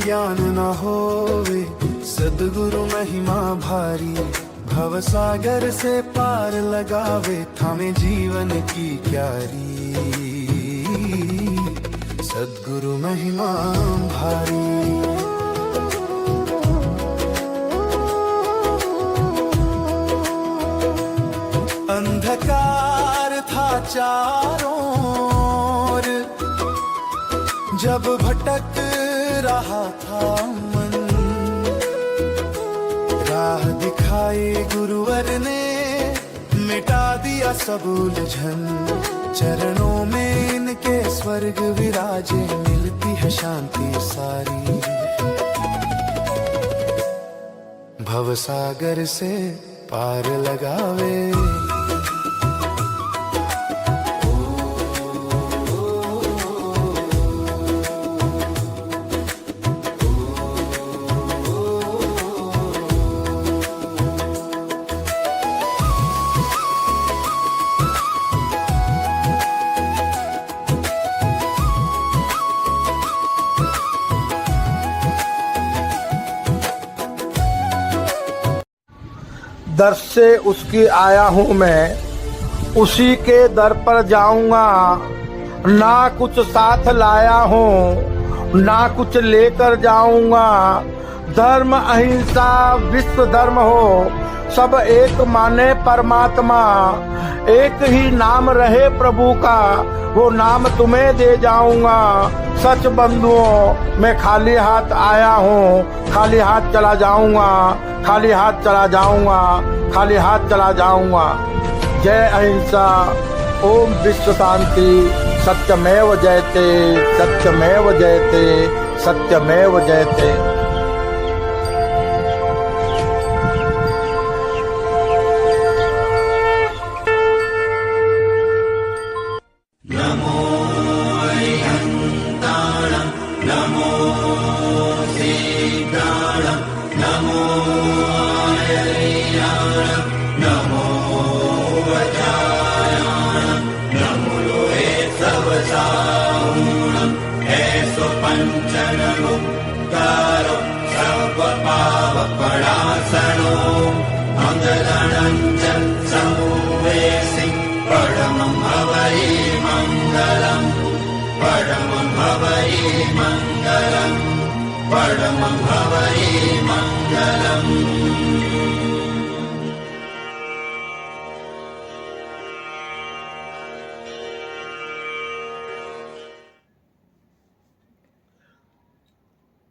ज्ञान न होवे सद्गुरु महिमा भारी, भव सागर से पार लगावे थामे जीवन की क्यारी, सद्गुरु महिमा भारी। अंधकार था चारों ओर, जब भटक रहा था मन, राह दिखाई गुरुवर ने मिटा दिया सब उलझन, चरणों में इनके स्वर्ग विराजे मिलती है शांति सारी, भव सागर से पार लगावे। दर से उसकी आया हूँ मैं, उसी के दर पर जाऊंगा, ना कुछ साथ लाया हूँ ना कुछ लेकर जाऊंगा। धर्म अहिंसा विश्व धर्म हो, सब एक माने परमात्मा, एक ही नाम रहे प्रभु का, वो नाम तुम्हें दे जाऊंगा। सच बंधुओं मैं खाली हाथ आया हूँ, खाली हाथ चला जाऊंगा, खाली हाथ चला जाऊंगा, खाली हाथ चला जाऊंगा। जय अहिंसा, ओम विश्व शांति, सत्यमेव जयते, सत्यमेव जयते, सत्यमेव जयते। पंचनमुक्तारो सर्वपापपणासनो मंगलञ्च समूवेसि परमं हवै मंगलम्, परमं हवै मंगलम्, परमं हवै मंगलम्।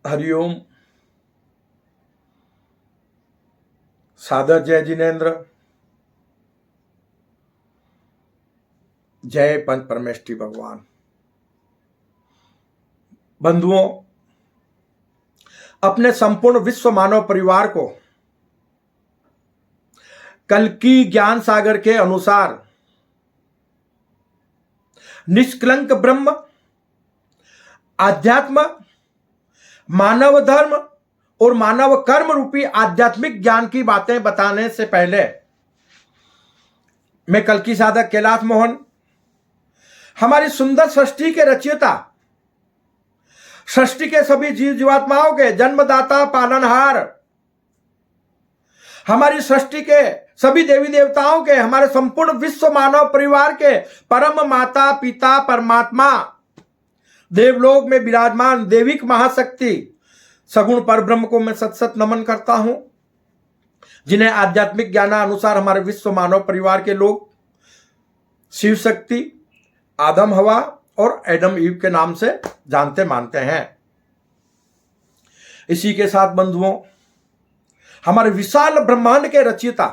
हरिओम। सादर जय जिनेन्द्र, जय पंच परमेष्ठी भगवान। बंधुओं, अपने संपूर्ण विश्व मानव परिवार को कल्कि ज्ञान सागर के अनुसार निष्कलंक ब्रह्म, अध्यात्म, मानव धर्म और मानव कर्म रूपी आध्यात्मिक ज्ञान की बातें बताने से पहले मैं कल्कि साधक कैलाश मोहन, हमारी सुंदर सृष्टि के रचयिता, सृष्टि के सभी जीव जीवात्माओं के जन्मदाता पालनहार, हमारी सृष्टि के सभी देवी देवताओं के, हमारे संपूर्ण विश्व मानव परिवार के परम माता पिता परमात्मा, देवलोक में विराजमान देविक महाशक्ति सगुण परब्रह्म को मैं सत सत नमन करता हूं, जिन्हें आध्यात्मिक ज्ञानानुसार हमारे विश्व मानव परिवार के लोग शिव शक्ति, आदम हवा और एडम ईव के नाम से जानते मानते हैं। इसी के साथ बंधुओं, हमारे विशाल ब्रह्मांड के रचयिता,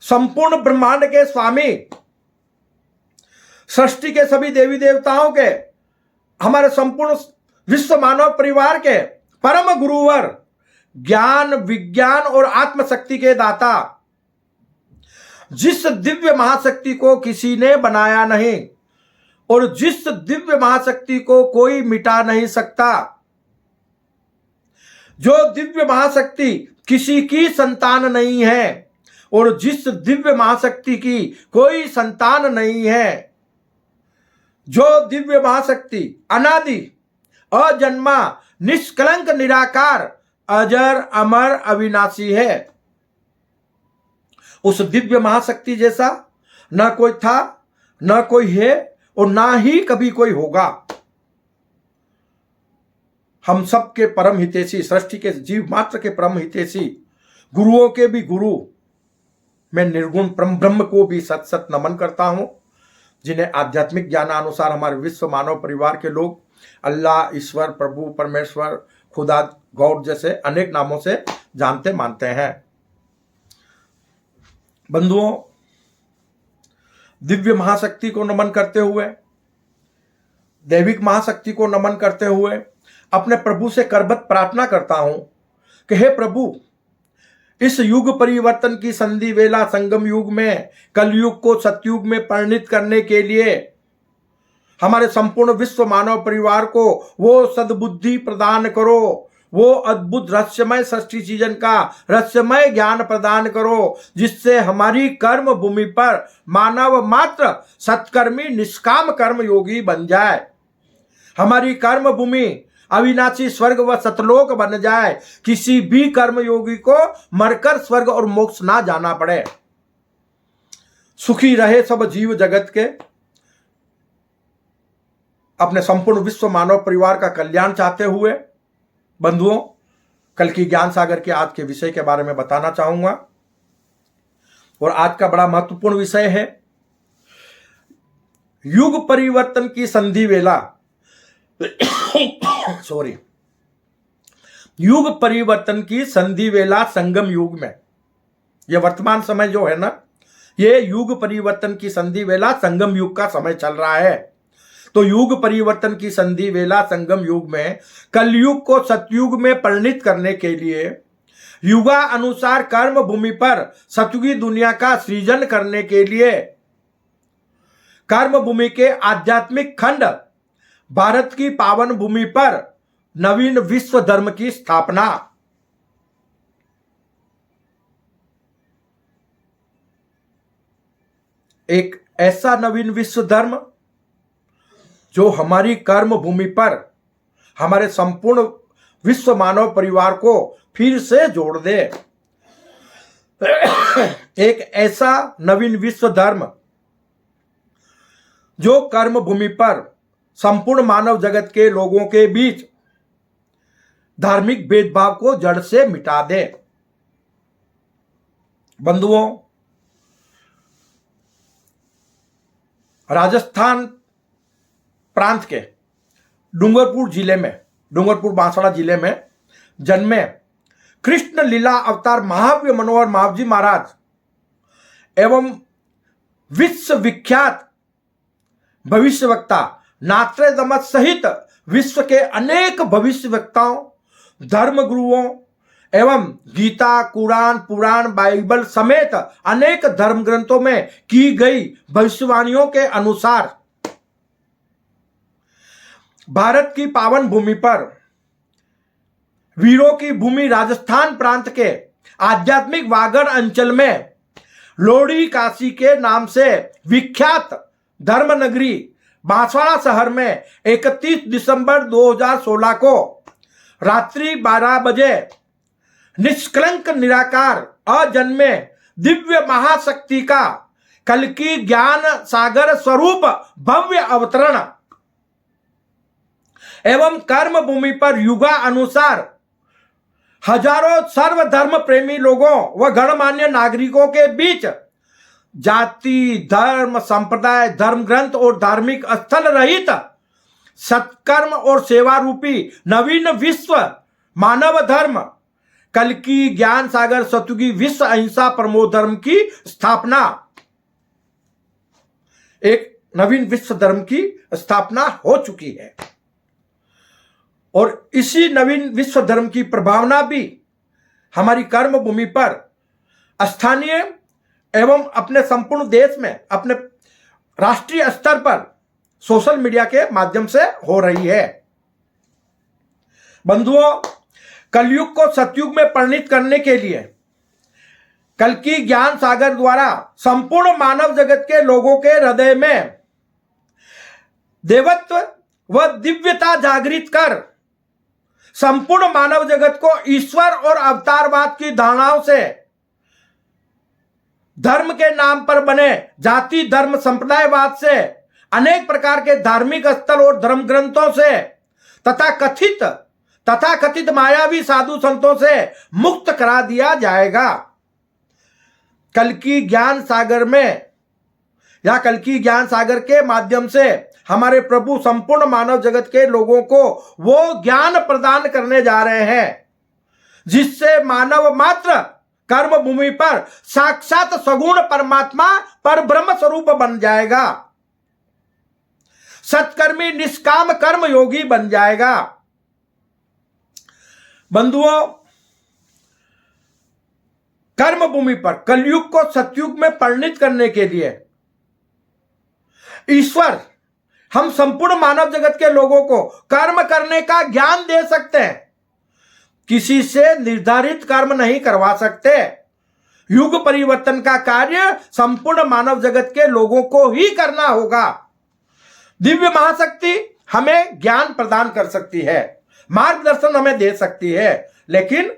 संपूर्ण ब्रह्मांड के स्वामी, सृष्टि के सभी देवी देवताओं के, हमारे संपूर्ण विश्व मानव परिवार के परम गुरुवर, ज्ञान विज्ञान और आत्मशक्ति के दाता, जिस दिव्य महाशक्ति को किसी ने बनाया नहीं और जिस दिव्य महाशक्ति को कोई मिटा नहीं सकता, जो दिव्य महाशक्ति किसी की संतान नहीं है और जिस दिव्य महाशक्ति की कोई संतान नहीं है, जो दिव्य महाशक्ति अनादि अजन्मा, निष्कलंक, निराकार, अजर, अमर, अविनाशी है। उस दिव्य महाशक्ति जैसा न कोई था, न कोई है और ना ही कभी कोई होगा। हम सबके परम हितैषी, सृष्टि के जीव मात्र के परम हितैषी, गुरुओं के भी गुरु, मैं निर्गुण परम ब्रह्म को भी सत सत नमन करता हूं, जिन्हें आध्यात्मिक ज्ञानानुसार हमारे विश्व मानव परिवार के लोग अल्लाह, ईश्वर, प्रभु, परमेश्वर, खुदा, गॉड जैसे अनेक नामों से जानते मानते हैं। बंधुओं, दिव्य महाशक्ति को नमन करते हुए, दैविक महाशक्ति को नमन करते हुए अपने प्रभु से करबद्ध प्रार्थना करता हूं कि हे प्रभु, इस युग परिवर्तन की संधि वेला संगम युग में कलयुग को सतयुग में परिणित करने के लिए हमारे संपूर्ण विश्व मानव परिवार को वो सद्बुद्धि प्रदान करो, वो अद्भुत रहस्यमय सृष्टि सीजन का रहस्यमय ज्ञान प्रदान करो, जिससे हमारी कर्म भूमि पर मानव मात्र सत्कर्मी निष्काम कर्म योगी बन जाए, हमारी कर्म भूमि अविनाशी स्वर्ग व सतलोक बन जाए, किसी भी कर्म योगी को मरकर स्वर्ग और मोक्ष ना जाना पड़े। सुखी रहे सब जीव जगत के, अपने संपूर्ण विश्व मानव परिवार का कल्याण चाहते हुए बंधुओं, कल की ज्ञान सागर के आज के विषय के बारे में बताना चाहूंगा। और आज का बड़ा महत्वपूर्ण विषय है युग परिवर्तन की संधि वेला सॉरी, युग परिवर्तन की संधि वेला संगम युग में। यह वर्तमान समय जो है ना, ये युग परिवर्तन की संधि वेला संगम युग का समय चल रहा है। तो युग परिवर्तन की संधि वेला संगम युग में कलयुग को सतयुग में परिणित करने के लिए युगा अनुसार कर्म भूमि पर सतयुगी दुनिया का सृजन करने के लिए कर्म भूमि के आध्यात्मिक खंड भारत की पावन भूमि पर नवीन विश्व धर्म की स्थापना। एक ऐसा नवीन विश्व धर्म जो हमारी कर्म भूमि पर हमारे संपूर्ण विश्व मानव परिवार को फिर से जोड़ दे। एक ऐसा नवीन विश्व धर्म जो कर्म भूमि पर संपूर्ण मानव जगत के लोगों के बीच धार्मिक भेदभाव को जड़ से मिटा दे। बंधुओं, राजस्थान प्रांत के डूंगरपुर बांसवाड़ा जिले में जन्मे कृष्ण लीला अवतार महावीर मनोहर महावजी महाराज एवं विश्व विख्यात भविष्यवक्ता नास्ट्रेडमस सहित विश्व के अनेक भविष्यवक्ताओं, धर्म गुरुओं एवं गीता, कुरान, पुराण, बाइबल समेत अनेक धर्म ग्रंथों में की गई भविष्यवाणियों के अनुसार भारत की पावन भूमि पर वीरों की भूमि राजस्थान प्रांत के आध्यात्मिक वागड़ अंचल में लोड़ी काशी के नाम से विख्यात धर्म नगरी बांसवाड़ा शहर में 31 दिसंबर 2016 को रात्रि 12 बजे निष्कलंक, निराकार, अजन्मे दिव्य महाशक्ति का कल्कि ज्ञान सागर स्वरूप भव्य अवतरण एवं कर्म भूमि पर युगा अनुसार हजारों सर्वधर्म प्रेमी लोगों व गणमान्य नागरिकों के बीच जाति, धर्म, संप्रदाय, धर्म ग्रंथ और धार्मिक स्थल रहित सत्कर्म और सेवा रूपी नवीन विश्व मानव धर्म कल्कि ज्ञान सागर सतयुगी विश्व अहिंसा परमो धर्म की स्थापना। एक नवीन विश्व धर्म की स्थापना हो चुकी है और इसी नवीन विश्व धर्म की प्रभावना भी हमारी कर्म भूमि पर स्थानीय एवं अपने संपूर्ण देश में, अपने राष्ट्रीय स्तर पर सोशल मीडिया के माध्यम से हो रही है। बंधुओं, कलयुग को सतयुग में परिणित करने के लिए कल्कि ज्ञान सागर द्वारा संपूर्ण मानव जगत के लोगों के हृदय में देवत्व वह दिव्यता जागृत कर संपूर्ण मानव जगत को ईश्वर और अवतारवाद की धारणाओं से, धर्म के नाम पर बने जाति धर्म संप्रदायवाद से, अनेक प्रकार के धार्मिक स्थल और धर्म ग्रंथों से तथा कथित मायावी साधु संतों से मुक्त करा दिया जाएगा। कल की ज्ञान सागर में या कल की ज्ञान सागर के माध्यम से हमारे प्रभु संपूर्ण मानव जगत के लोगों को वो ज्ञान प्रदान करने जा रहे हैं जिससे मानव मात्र कर्म भूमि पर साक्षात सगुण परमात्मा पर ब्रह्म स्वरूप बन जाएगा, सत्कर्मी निष्काम कर्म योगी बन जाएगा। बंधुओं, कर्म भूमि पर कलयुग को सतयुग में परिणित करने के लिए ईश्वर हम संपूर्ण मानव जगत के लोगों को कर्म करने का ज्ञान दे सकते हैं, किसी से निर्धारित कर्म नहीं करवा सकते। युग परिवर्तन का कार्य संपूर्ण मानव जगत के लोगों को ही करना होगा। दिव्य महाशक्ति हमें ज्ञान प्रदान कर सकती है, मार्गदर्शन हमें दे सकती है, लेकिन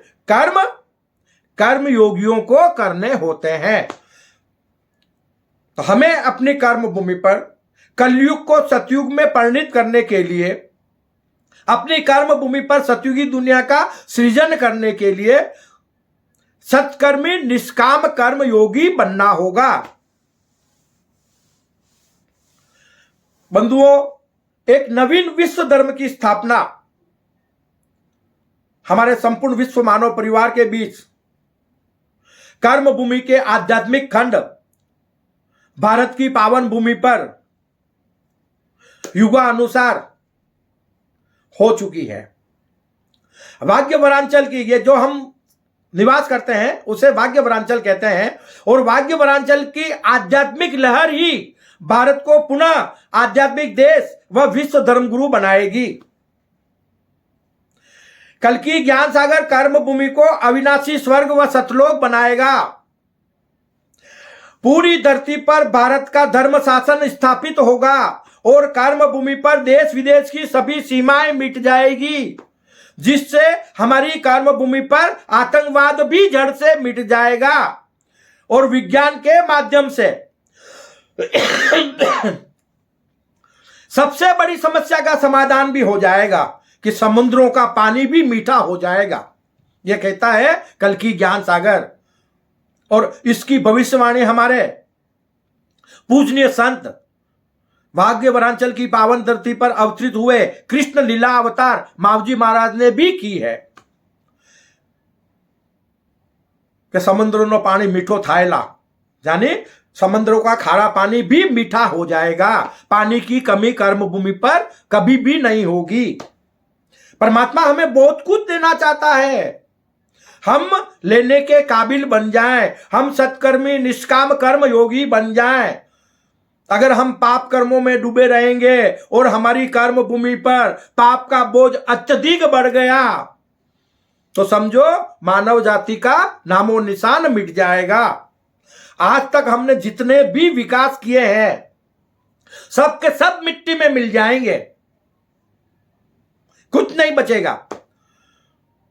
कर्म योगियों को करने होते हैं। तो हमें अपनी कर्म भूमि पर कलयुग को सतयुग में परिणित करने के लिए, अपनी कर्म भूमि पर सतयुगी दुनिया का सृजन करने के लिए सत्कर्मी निष्काम कर्म योगी बनना होगा। बंधुओं, एक नवीन विश्व धर्म की स्थापना हमारे संपूर्ण विश्व मानव परिवार के बीच कर्म भूमि के आध्यात्मिक खंड भारत की पावन भूमि पर युगानुसार हो चुकी है। वाग्यवरांचल की, ये जो हम निवास करते हैं उसे वाग्यवरांचल कहते हैं, और वाग्यवरांचल की आध्यात्मिक लहर ही भारत को पुनः आध्यात्मिक देश व विश्व धर्मगुरु बनाएगी। कल की ज्ञान सागर कर्म भूमि को अविनाशी स्वर्ग व सतलोक बनाएगा। पूरी धरती पर भारत का धर्म शासन स्थापित होगा और कर्म भूमि पर देश विदेश की सभी सीमाएं मिट जाएगी, जिससे हमारी कर्म भूमि पर आतंकवाद भी जड़ से मिट जाएगा और विज्ञान के माध्यम से सबसे बड़ी समस्या का समाधान भी हो जाएगा कि समुद्रों का पानी भी मीठा हो जाएगा। यह कहता है कल की ज्ञान सागर, और इसकी भविष्यवाणी हमारे पूजनीय संत भाग्यवरांचल की पावन धरती पर अवतरित हुए कृष्ण लीला अवतार मावजी महाराज ने भी की है कि समुद्रों नो पानी मीठो थायला, यानी समुद्रों का खारा पानी भी मीठा हो जाएगा। पानी की कमी कर्म भूमि पर कभी भी नहीं होगी। परमात्मा हमें बहुत कुछ देना चाहता है, हम लेने के काबिल बन जाएं, हम सत्कर्मी निष्काम कर्म योगी बन जाएं। अगर हम पाप कर्मों में डूबे रहेंगे और हमारी कर्म भूमि पर पाप का बोझ अत्यधिक बढ़ गया तो समझो मानव जाति का नामो निशान मिट जाएगा। आज तक हमने जितने भी विकास किए हैं सब के सब मिट्टी में मिल जाएंगे, कुछ नहीं बचेगा।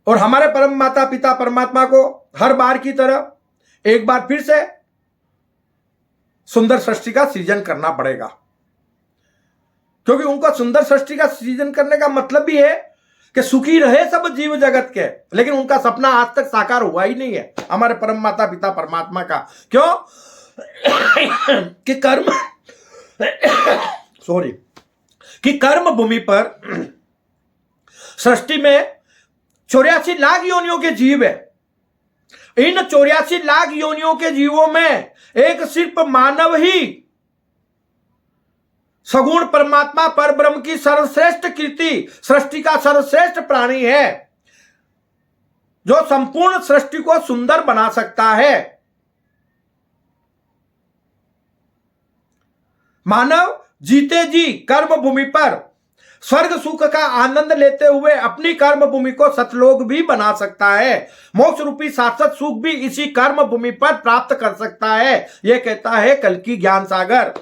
और हमारे परम माता पिता परमात्मा को हर बार की तरह एक बार फिर से सुंदर सृष्टि का सृजन करना पड़ेगा, क्योंकि उनका सुंदर सृष्टि का सृजन करने का मतलब भी है कि सुखी रहे सब जीव जगत के, लेकिन उनका सपना आज तक साकार हुआ ही नहीं है हमारे परम माता पिता परमात्मा का। क्यों? कि कर्म भूमि पर सृष्टि में 84 लाख योनियों के जीव है। इन 84 लाख योनियों के जीवों में एक सिर्फ मानव ही सगुण परमात्मा पर ब्रह्म की सर्वश्रेष्ठ कृति, सृष्टि का सर्वश्रेष्ठ प्राणी है जो संपूर्ण सृष्टि को सुंदर बना सकता है। मानव जीते जी कर्म भूमि पर स्वर्ग सुख का आनंद लेते हुए अपनी कर्म भूमि को सतलोक भी बना सकता है। मोक्ष रूपी शाश्वत सुख भी इसी कर्म भूमि पर प्राप्त कर सकता है। यह कहता है कल की ज्ञान सागर।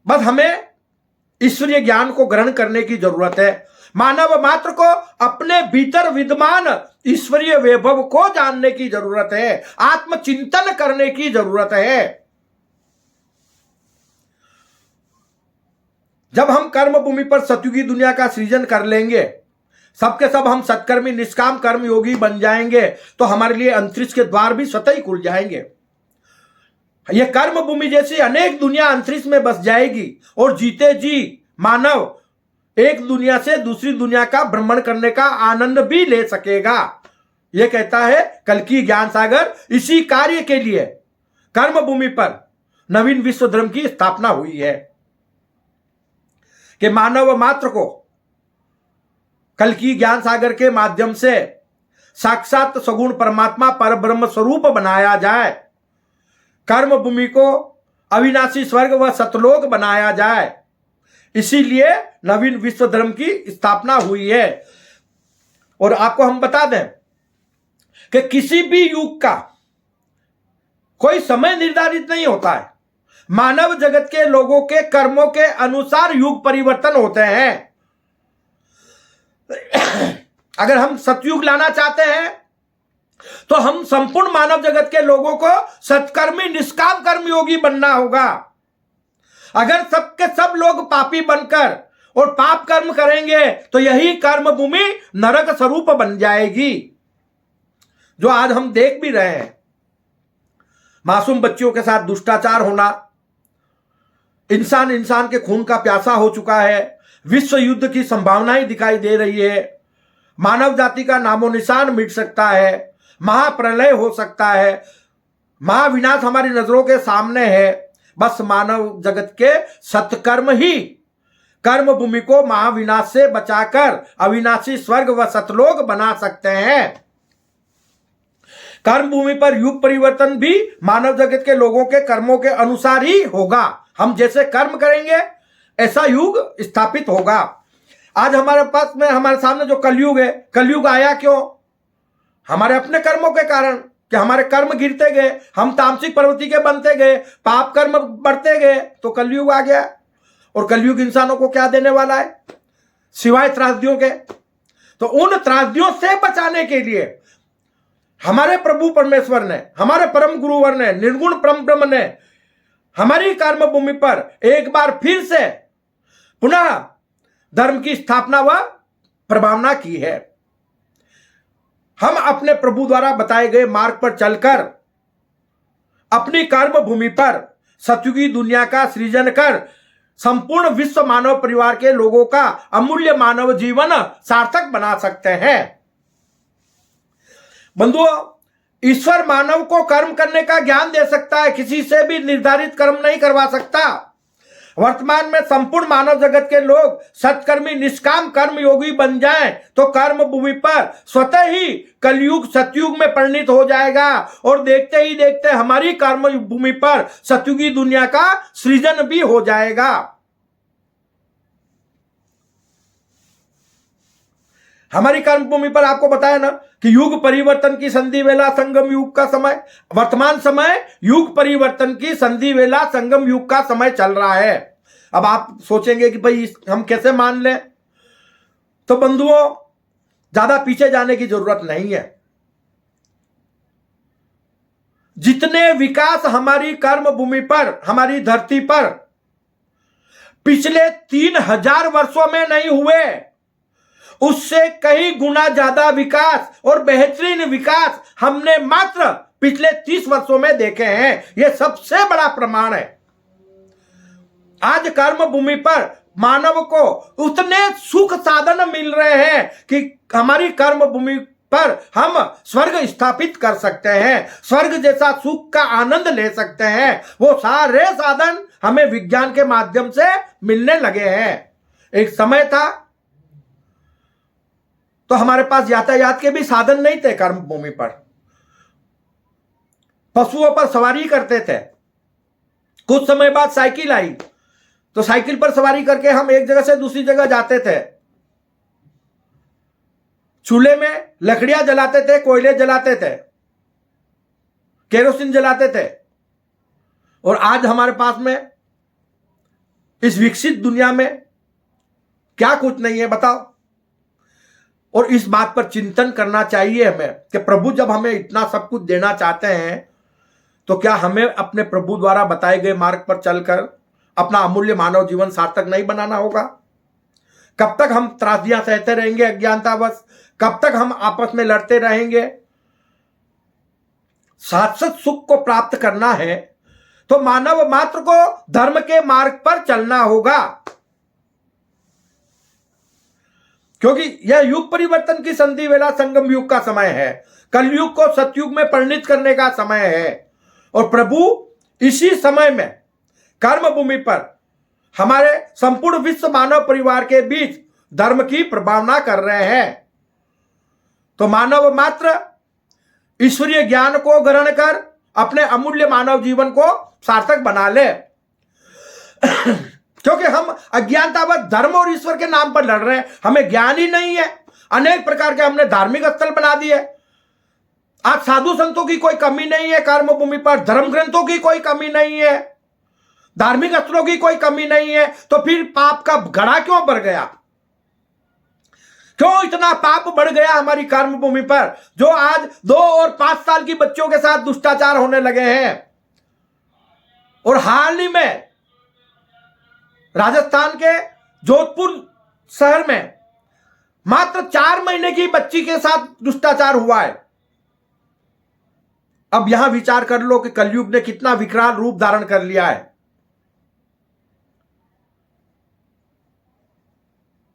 बस हमें ईश्वरीय ज्ञान को ग्रहण करने की जरूरत है। मानव मात्र को अपने भीतर विद्यमान ईश्वरीय वैभव को जानने की जरूरत है, आत्मचिंतन करने की जरूरत है। जब हम कर्म भूमि पर सतयुगी दुनिया का सृजन कर लेंगे, सबके सब हम सत्कर्मी निष्काम कर्म योगी बन जाएंगे, तो हमारे लिए अंतरिक्ष के द्वार भी स्वतः ही खुल जाएंगे। यह कर्म भूमि जैसी अनेक दुनिया अंतरिक्ष में बस जाएगी और जीते जी मानव एक दुनिया से दूसरी दुनिया का भ्रमण करने का आनंद भी ले सकेगा। यह कहता है कल्कि ज्ञान सागर। इसी कार्य के लिए कर्म भूमि पर नवीन विश्व धर्म की स्थापना हुई है कि मानव मात्र को कल्कि ज्ञान सागर के माध्यम से साक्षात सगुण परमात्मा पर ब्रह्म स्वरूप बनाया जाए, कर्म भूमि को अविनाशी स्वर्ग व सतलोक बनाया जाए। इसीलिए नवीन विश्व धर्म की स्थापना हुई है। और आपको हम बता दें कि किसी भी युग का कोई समय निर्धारित नहीं होता है। मानव जगत के लोगों के कर्मों के अनुसार युग परिवर्तन होते हैं। अगर हम सतयुग लाना चाहते हैं तो हम संपूर्ण मानव जगत के लोगों को सत्कर्मी निष्काम कर्म योगी बनना होगा। अगर सबके सब लोग पापी बनकर और पाप कर्म करेंगे तो यही कर्म भूमि नरक स्वरूप बन जाएगी, जो आज हम देख भी रहे हैं। मासूम बच्चियों के साथ दुष्टाचार होना, इंसान इंसान के खून का प्यासा हो चुका है, विश्व युद्ध की संभावनाएं दिखाई दे रही है, मानव जाति का नामो निशान मिट सकता है, महाप्रलय हो सकता है, महाविनाश हमारी नजरों के सामने है। बस मानव जगत के सत्कर्म ही कर्म भूमि को महाविनाश से बचाकर अविनाशी स्वर्ग व सतलोक बना सकते हैं। कर्म भूमि पर युग परिवर्तन भी मानव जगत के लोगों के कर्मों के अनुसार ही होगा। हम जैसे कर्म करेंगे ऐसा युग स्थापित होगा। आज हमारे पास में हमारे सामने जो कलयुग है, कलयुग आया क्यों? हमारे अपने कर्मों के कारण कि हमारे कर्म गिरते गए, हम तामसिक प्रवृत्ति के बनते गए, पाप कर्म बढ़ते गए, तो कलयुग आ गया। और कलयुग इंसानों को क्या देने वाला है सिवाय त्रासदियों के? तो उन त्रासदियों से बचाने के लिए हमारे प्रभु परमेश्वर ने, हमारे परम गुरुवर ने, निर्गुण परम ब्रह्म ने हमारी कर्म भूमि पर एक बार फिर से पुनः धर्म की स्थापना व प्रभावना की है। हम अपने प्रभु द्वारा बताए गए मार्ग पर चलकर अपनी कर्म भूमि पर सतयुगी दुनिया का सृजन कर संपूर्ण विश्व मानव परिवार के लोगों का अमूल्य मानव जीवन सार्थक बना सकते हैं। बंधुओं, ईश्वर मानव को कर्म करने का ज्ञान दे सकता है, किसी से भी निर्धारित कर्म नहीं करवा सकता। वर्तमान में संपूर्ण मानव जगत के लोग सत्कर्मी निष्काम कर्म योगी बन जाएं तो कर्म भूमि पर स्वतः ही कलयुग सतयुग में परिणित हो जाएगा और देखते ही देखते हमारी कर्म भूमि पर सतयुगी दुनिया का सृजन भी हो जाएगा। हमारी कर्म भूमि पर आपको बताया ना कि युग परिवर्तन की संधि वेला संगम युग का समय, वर्तमान समय युग परिवर्तन की संधि वेला संगम युग का समय चल रहा है। अब आप सोचेंगे कि भाई हम कैसे मान लें? तो बंधुओं, ज्यादा पीछे जाने की जरूरत नहीं है। जितने विकास हमारी कर्म भूमि पर, हमारी धरती पर पिछले 3000 वर्षों में नहीं हुए, उससे कई गुना ज्यादा विकास और बेहतरीन विकास हमने मात्र पिछले 30 वर्षों में देखे हैं। यह सबसे बड़ा प्रमाण है। आज कर्म भूमि पर मानव को उतने सुख साधन मिल रहे हैं कि हमारी कर्म भूमि पर हम स्वर्ग स्थापित कर सकते हैं, स्वर्ग जैसा सुख का आनंद ले सकते हैं। वो सारे साधन हमें विज्ञान के माध्यम से मिलने लगे हैं। एक समय था तो हमारे पास यातायात के भी साधन नहीं थे। कर्म भूमि पर पशुओं पर सवारी करते थे। कुछ समय बाद साइकिल आई तो साइकिल पर सवारी करके हम एक जगह से दूसरी जगह जाते थे। चूल्हे में लकड़ियां जलाते थे, कोयले जलाते थे, केरोसिन जलाते थे। और आज हमारे पास में इस विकसित दुनिया में क्या कुछ नहीं है बताओ। और इस बात पर चिंतन करना चाहिए हमें कि प्रभु जब हमें इतना सब कुछ देना चाहते हैं तो क्या हमें अपने प्रभु द्वारा बताए गए मार्ग पर चलकर अपना अमूल्य मानव जीवन सार्थक नहीं बनाना होगा? कब तक हम त्रासदियां सहते रहेंगे अज्ञानतावश? कब तक हम आपस में लड़ते रहेंगे? शाश्वत सुख को प्राप्त करना है तो मानव मात्र को धर्म के मार्ग पर चलना होगा, क्योंकि यह युग परिवर्तन की संधि वेला संगम युग का समय है। कलयुग को सतयुग में परिणित करने का समय है और प्रभु इसी समय में कर्म भूमि पर हमारे संपूर्ण विश्व मानव परिवार के बीच धर्म की प्रभावना कर रहे हैं। तो मानव मात्र ईश्वरीय ज्ञान को ग्रहण कर अपने अमूल्य मानव जीवन को सार्थक बना ले, क्योंकि हम अज्ञानतावश धर्म और ईश्वर के नाम पर लड़ रहे हैं। हमें ज्ञान ही नहीं है। अनेक प्रकार के हमने धार्मिक स्थल बना दिए। आज साधु संतों की कोई कमी नहीं है कर्म भूमि पर, धर्म ग्रंथों की कोई कमी नहीं है, धार्मिक स्थलों की कोई कमी नहीं है। तो फिर पाप का घड़ा क्यों बढ़ गया? क्यों इतना पाप बढ़ गया हमारी कर्म भूमि पर, जो आज 2 और 5 साल की बच्चों के साथ दुष्टाचार होने लगे हैं? और हाल ही में राजस्थान के जोधपुर शहर में मात्र 4 महीने की बच्ची के साथ दुष्टाचार हुआ है। अब यहां विचार कर लो कि कलयुग ने कितना विकराल रूप धारण कर लिया है।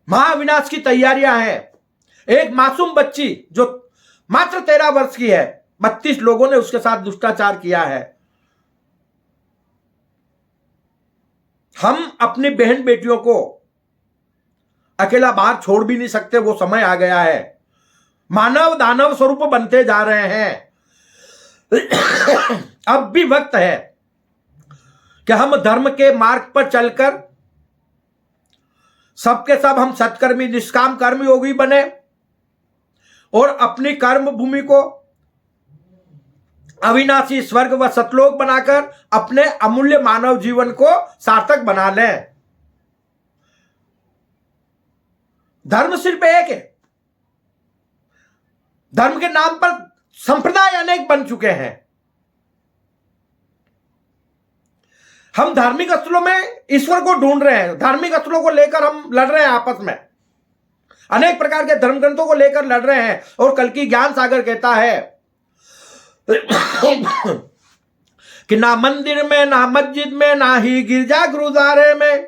महाविनाश की तैयारियां हैं। एक मासूम बच्ची जो मात्र 13 वर्ष की है, 32 लोगों ने उसके साथ दुष्टाचार किया है। हम अपनी बहन बेटियों को अकेला बाहर छोड़ भी नहीं सकते। वो समय आ गया है। मानव दानव स्वरूप बनते जा रहे हैं। अब भी वक्त है कि हम धर्म के मार्ग पर चलकर सबके सब हम सत्कर्मी निष्काम कर्म योगी बने और अपनी कर्म भूमि को अविनाशी स्वर्ग व सतलोक बनाकर अपने अमूल्य मानव जीवन को सार्थक बना लें। धर्म सिर्फ एक है। धर्म के नाम पर संप्रदाय अनेक बन चुके हैं। हम धार्मिक स्थलों में ईश्वर को ढूंढ रहे हैं। धार्मिक स्थलों को लेकर हम लड़ रहे हैं आपस में। अनेक प्रकार के धर्म ग्रंथों को लेकर लड़ रहे हैं। और कल की ज्ञान सागर कहता है कि ना मंदिर में, ना मस्जिद में, ना ही गिरजा गुरुद्वारे में,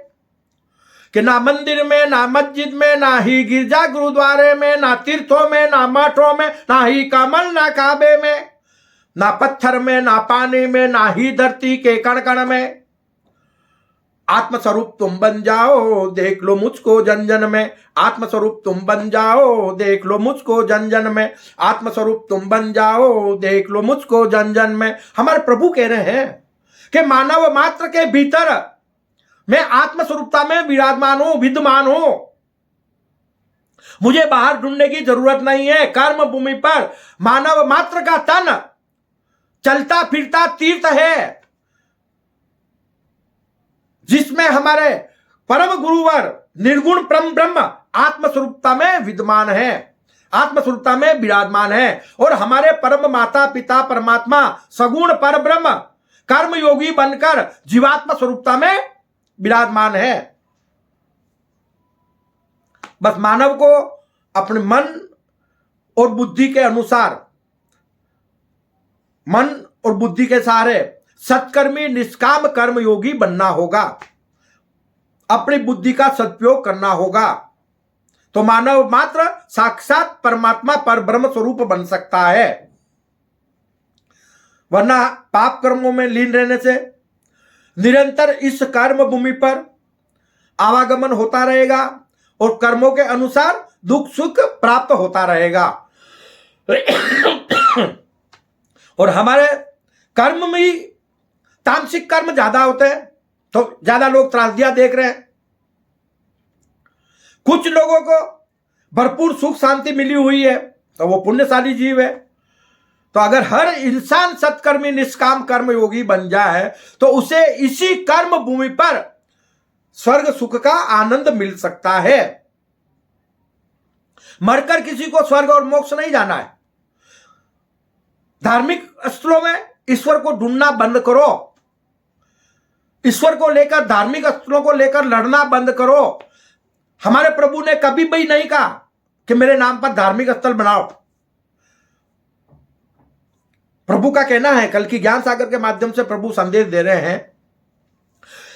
कि ना मंदिर में, ना मस्जिद में, ना ही गिरजा गुरुद्वारे में, ना तीर्थों में, ना मठों में, ना ही कमल, ना काबे में, ना पत्थर में, ना पानी में, ना ही धरती के कण कण में। आत्मस्वरूप तुम बन जाओ, देख लो मुझको जन जन में। आत्मस्वरूप तुम बन जाओ, देख लो मुझको जन जन में। आत्मस्वरूप तुम बन जाओ, देख लो मुझको जन जन में। हमारे प्रभु कह रहे हैं कि मानव मात्र के भीतर मैं आत्मस्वरूपता में विराजमान हूं, विद्यमान हूं। मुझे बाहर ढूंढने की जरूरत नहीं है। कर्म भूमि पर मानव मात्र का तन चलता फिरता तीर्थ है, जिसमें हमारे परम गुरुवर निर्गुण परम ब्रह्म आत्मस्वरूपता में विद्यमान है, आत्मस्वरूपता में विराजमान है। और हमारे परम माता पिता परमात्मा सगुण पर ब्रह्म कर्म योगी बनकर जीवात्मा स्वरूपता में विराजमान है। बस मानव को अपने मन और बुद्धि के अनुसार, मन और बुद्धि के सहारे सत्कर्मी निष्काम कर्म योगी बनना होगा। अपनी बुद्धि का सदुपयोग करना होगा तो मानव मात्र साक्षात परमात्मा पर ब्रह्म स्वरूप बन सकता है। वरना पाप कर्मों में लीन रहने से निरंतर इस कर्म भूमि पर आवागमन होता रहेगा और कर्मों के अनुसार दुख सुख प्राप्त होता रहेगा। और हमारे कर्म में तामसिक कर्म ज्यादा होते हैं तो ज्यादा लोग त्रासदियां देख रहे हैं। कुछ लोगों को भरपूर सुख शांति मिली हुई है तो वो पुण्यशाली जीव है। तो अगर हर इंसान सत्कर्मी निष्काम कर्म योगी बन जाए तो उसे इसी कर्म भूमि पर स्वर्ग सुख का आनंद मिल सकता है। मरकर किसी को स्वर्ग और मोक्ष नहीं जाना है। धार्मिक स्थलों में ईश्वर को ढूंढना बंद करो, ईश्वर को लेकर, धार्मिक स्थलों को लेकर लड़ना बंद करो। हमारे प्रभु ने कभी भी नहीं कहा कि मेरे नाम पर धार्मिक स्थल बनाओ। प्रभु का कहना है, कल की ज्ञान सागर के माध्यम से प्रभु संदेश दे रहे हैं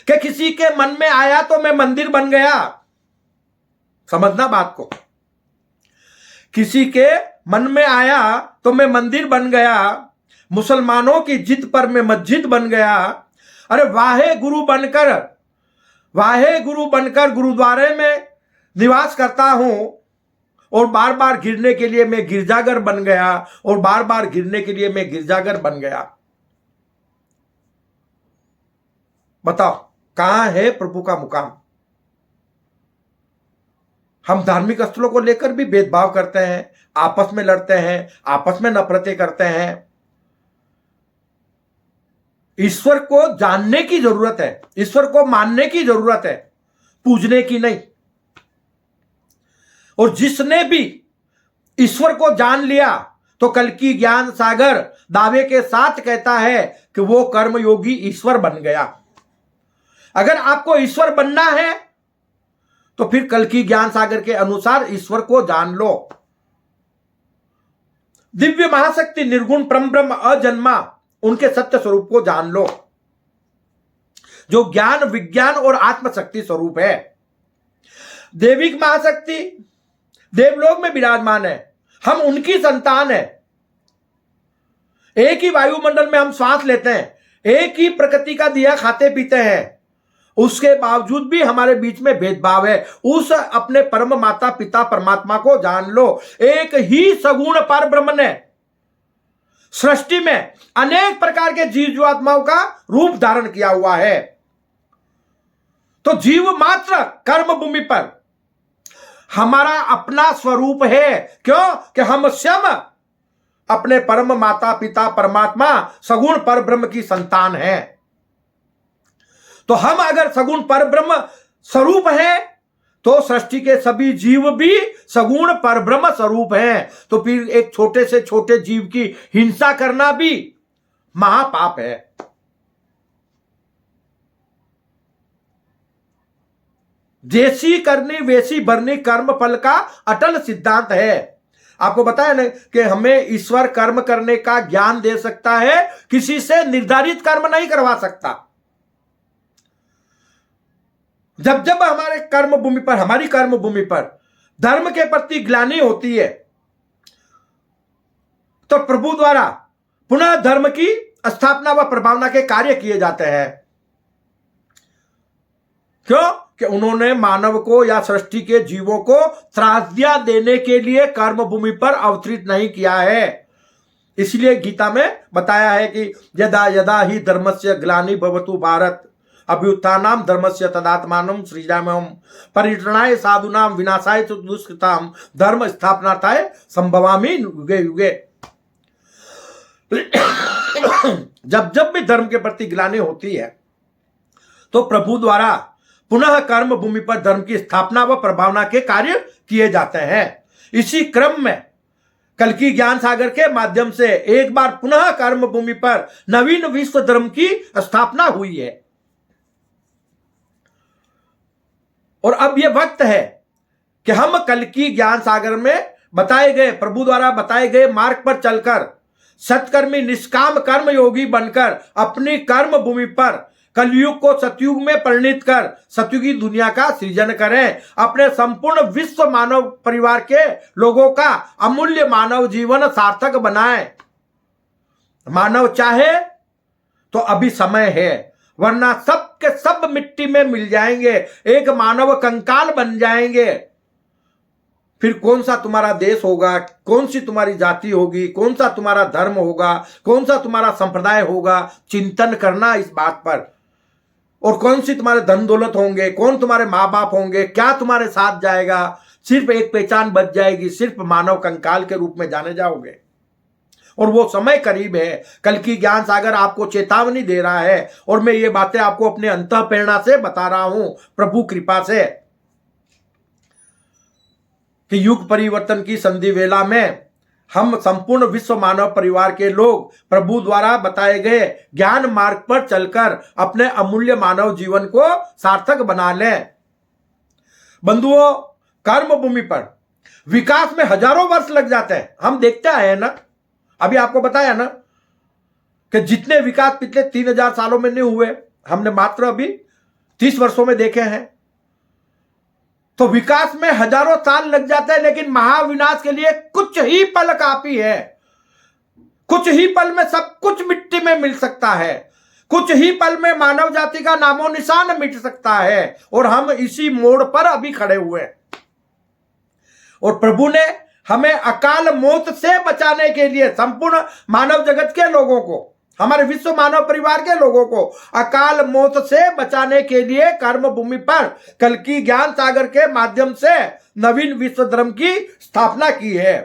कि किसी के मन में आया तो मैं मंदिर बन गया। समझना बात को, किसी के मन में आया तो मैं मंदिर बन गया, मुसलमानों की जिद पर मैं मस्जिद बन गया। अरे वाहे गुरु बनकर गुरुद्वारे में निवास करता हूं और बार बार गिरने के लिए मैं गिरजाघर बन गया, और बार बार गिरने के लिए मैं गिरजाघर बन गया। बताओ कहां है प्रभु का मुकाम? हम धार्मिक स्थलों को लेकर भी भेदभाव करते हैं, आपस में लड़ते हैं, आपस में नफरतें करते हैं। ईश्वर को जानने की जरूरत है, ईश्वर को मानने की जरूरत है, पूजने की नहीं। और जिसने भी ईश्वर को जान लिया तो कल की ज्ञान सागर दावे के साथ कहता है कि वो कर्मयोगी ईश्वर बन गया। अगर आपको ईश्वर बनना है तो फिर कल की ज्ञान सागर के अनुसार ईश्वर को जान लो। दिव्य महाशक्ति निर्गुण परम ब्रह्म अजन्मा, उनके सत्य स्वरूप को जान लो, जो ज्ञान विज्ञान और आत्मशक्ति स्वरूप है। देविक महाशक्ति देवलोक में विराजमान है, हम उनकी संतान है। एक ही वायुमंडल में हम श्वास लेते हैं, एक ही प्रकृति का दिया खाते पीते हैं, उसके बावजूद भी हमारे बीच में भेदभाव है। उस अपने परम माता पिता परमात्मा को जान लो। एक ही सगुण पर ब्रह्म ने सृष्टि में अनेक प्रकार के जीव जीवात्माओं का रूप धारण किया हुआ है। तो जीव मात्र कर्म भूमि पर हमारा अपना स्वरूप है। क्यों? कि हम स्वयं अपने परम माता पिता परमात्मा सगुण पर ब्रह्म की संतान है। तो हम अगर सगुण पर ब्रह्म स्वरूप है तो सृष्टि के सभी जीव भी सगुण पर ब्रह्म स्वरूप हैं। तो फिर एक छोटे से छोटे जीव की हिंसा करना भी महापाप है। जैसी करनी वैसी भरनी कर्म फल का अटल सिद्धांत है। आपको बताया ना कि हमें ईश्वर कर्म करने का ज्ञान दे सकता है, किसी से निर्धारित कर्म नहीं करवा सकता। जब जब हमारे कर्म भूमि पर, हमारी कर्म भूमि पर धर्म के प्रति ग्लानि होती है तो प्रभु द्वारा पुनः धर्म की स्थापना व प्रभावना के कार्य किए जाते हैं। क्यों? कि उन्होंने मानव को या सृष्टि के जीवों को त्रासदियां देने के लिए कर्म भूमि पर अवतरित नहीं किया है। इसलिए गीता में बताया है कि यदा यदा ही धर्मस्य ग्लानि भवतु भारत अभ्युत्थानाम धर्मस्य तदात्मानं सृजाम्यहम् परित्राणाय साधूनां विनाशाय च दुष्कृताम् धर्म स्थापनार्थाय संभवामि युगे युगे। जब जब भी धर्म के प्रति ग्लानि होती है तो प्रभु द्वारा पुनः कर्म भूमि पर धर्म की स्थापना व प्रभावना के कार्य किए जाते हैं। इसी क्रम में कल की ज्ञान सागर के माध्यम से एक बार पुनः कर्म भूमि पर नवीन विश्व धर्म की स्थापना हुई है। और अब यह वक्त है कि हम कल की ज्ञान सागर में बताए गए, प्रभु द्वारा बताए गए मार्ग पर चलकर सत्कर्मी निष्काम कर्म योगी बनकर अपनी कर्म भूमि पर कलयुग को सतयुग में परिणित कर सतयुगी दुनिया का सृजन करें। अपने संपूर्ण विश्व मानव परिवार के लोगों का अमूल्य मानव जीवन सार्थक बनाएं। मानव चाहे तो अभी समय है, वरना सब के सब मिट्टी में मिल जाएंगे, एक मानव कंकाल बन जाएंगे। फिर कौन सा तुम्हारा देश होगा, कौन सी तुम्हारी जाति होगी, कौन सा तुम्हारा धर्म होगा, कौन सा तुम्हारा संप्रदाय होगा, चिंतन करना इस बात पर। और कौन सी तुम्हारे धन दौलत होंगे, कौन तुम्हारे माँ बाप होंगे, क्या तुम्हारे साथ जाएगा, सिर्फ एक पहचान बच जाएगी, सिर्फ मानव कंकाल के रूप में जाने जाओगे। और वो समय करीब है। कल की ज्ञान सागर आपको चेतावनी दे रहा है और मैं ये बातें आपको अपने अंतःप्रेरणा से बता रहा हूं, प्रभु कृपा से। कि युग परिवर्तन की संधि वेला में हम संपूर्ण विश्व मानव परिवार के लोग प्रभु द्वारा बताए गए ज्ञान मार्ग पर चलकर अपने अमूल्य मानव जीवन को सार्थक बना लें। बंधुओं, कर्म भूमि पर विकास में हजारों वर्ष लग जाते हैं। हम देखते आए हैं ना, अभी आपको बताया ना कि जितने विकास पिछले 3000 सालों में नहीं हुए, हमने मात्र अभी 30 वर्षों में देखे हैं। तो विकास में हजारों साल लग जाते हैं, लेकिन महाविनाश के लिए कुछ ही पल काफी है। कुछ ही पल में सब कुछ मिट्टी में मिल सकता है। कुछ ही पल में मानव जाति का नामो निशान मिट सकता है, और हम इसी मोड़ पर अभी खड़े हुए हैं। और प्रभु ने हमें अकाल मौत से बचाने के लिए संपूर्ण मानव जगत के लोगों को, हमारे विश्व मानव परिवार के लोगों को अकाल मौत से बचाने के लिए कर्म भूमि पर कल्कि ज्ञान सागर के माध्यम से नवीन विश्व धर्म की स्थापना की है।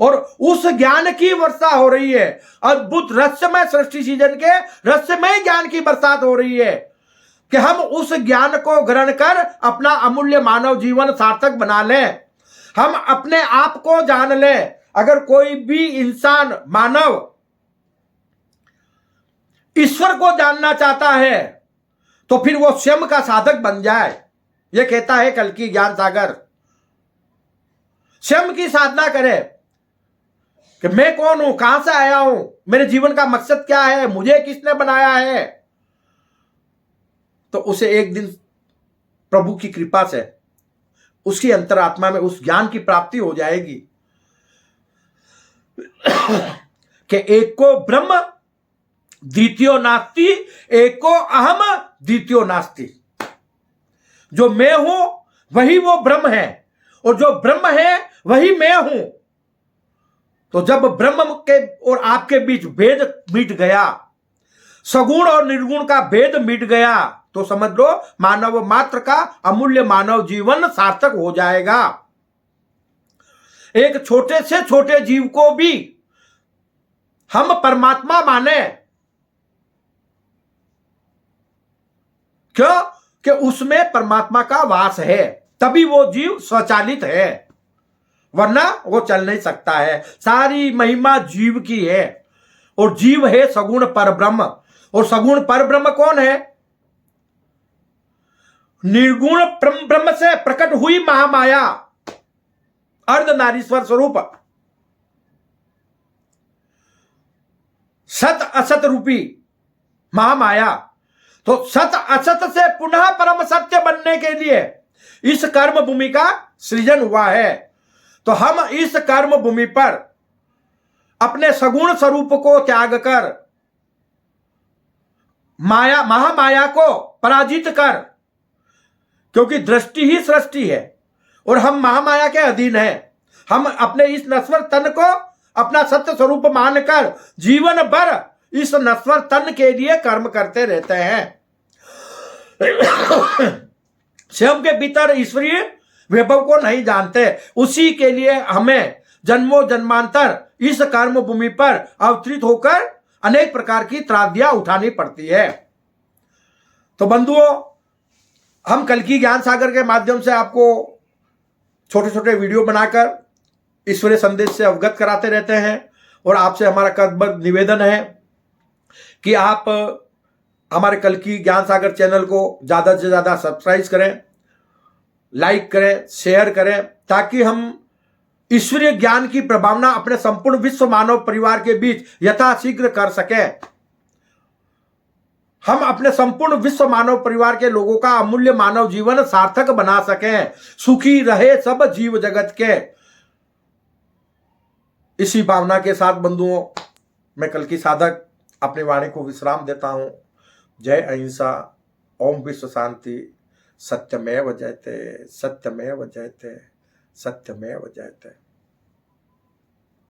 और उस ज्ञान की वर्षा हो रही है। अद्भुत रहस्यमय सृष्टि सीजन के रहस्यमय ज्ञान की बरसात हो रही है कि हम उस ज्ञान को ग्रहण कर अपना अमूल्य मानव जीवन सार्थक बना लें। हम अपने आप को जान लें। अगर कोई भी इंसान मानव ईश्वर को जानना चाहता है तो फिर वो स्वयं का साधक बन जाए। यह कहता है कल्कि ज्ञान सागर। स्वयं की साधना करे कि मैं कौन हूं, कहां से आया हूं, मेरे जीवन का मकसद क्या है, मुझे किसने बनाया है। तो उसे एक दिन प्रभु की कृपा से उसकी अंतरात्मा में उस ज्ञान की प्राप्ति हो जाएगी कि एक को ब्रह्म द्वितीयो नास्ति, एको अहम द्वितीयो नास्ति। जो मैं हूं वही वो ब्रह्म है, और जो ब्रह्म है वही मैं हूं। तो जब ब्रह्म के और आपके बीच भेद मिट गया, सगुण और निर्गुण का भेद मिट गया, तो समझ लो मानव मात्र का अमूल्य मानव जीवन सार्थक हो जाएगा। एक छोटे से छोटे जीव को भी हम परमात्मा माने। क्यों? कि उसमें परमात्मा का वास है, तभी वो जीव स्वचालित है, वरना वो चल नहीं सकता है। सारी महिमा जीव की है, और जीव है सगुण परब्रह्म। और सगुण परब्रह्म कौन है? निर्गुण ब्रह्म से प्रकट हुई महामाया, अर्धनारीश्वर स्वरूप, सत असत रूपी महामाया। तो सत असत से पुनः परम सत्य बनने के लिए इस कर्म भूमि का सृजन हुआ है। तो हम इस कर्म भूमि पर अपने सगुण स्वरूप को त्याग कर माया, महामाया को पराजित कर, क्योंकि दृष्टि ही सृष्टि है और हम महामाया के अधीन हैं। हम अपने इस नश्वर तन को अपना सत्य स्वरूप मानकर जीवन भर इस नश्वर तन के लिए कर्म करते रहते हैं। स्वयं के भीतर ईश्वरीय वैभव को नहीं जानते, उसी के लिए हमें जन्मों जन्मांतर इस कर्म भूमि पर अवतरित होकर अनेक प्रकार की त्रासदियां उठानी पड़ती है। तो बंधुओं, हम कल्कि ज्ञान सागर के माध्यम से आपको छोटे छोटे वीडियो बनाकर ईश्वरीय संदेश से अवगत कराते रहते हैं, और आपसे हमारा कदबद्ध निवेदन है कि आप हमारे कल्कि ज्ञान सागर चैनल को ज़्यादा से ज़्यादा सब्सक्राइब करें, लाइक करें, शेयर करें, ताकि हम ईश्वरीय ज्ञान की प्रभावना अपने संपूर्ण विश्व मानव परिवार के बीच यथाशीघ्र कर सकें। हम अपने संपूर्ण विश्व मानव परिवार के लोगों का अमूल्य मानव जीवन सार्थक बना सकें, सुखी रहे सब जीव जगत के। इसी भावना के साथ बंधुओं, मैं कल्कि साधक अपनी वाणी को विश्राम देता हूं। जय अहिंसा, ओम विश्व शांति। सत्यमेव जयते, सत्यमेव जयते, सत्यमेव जयते।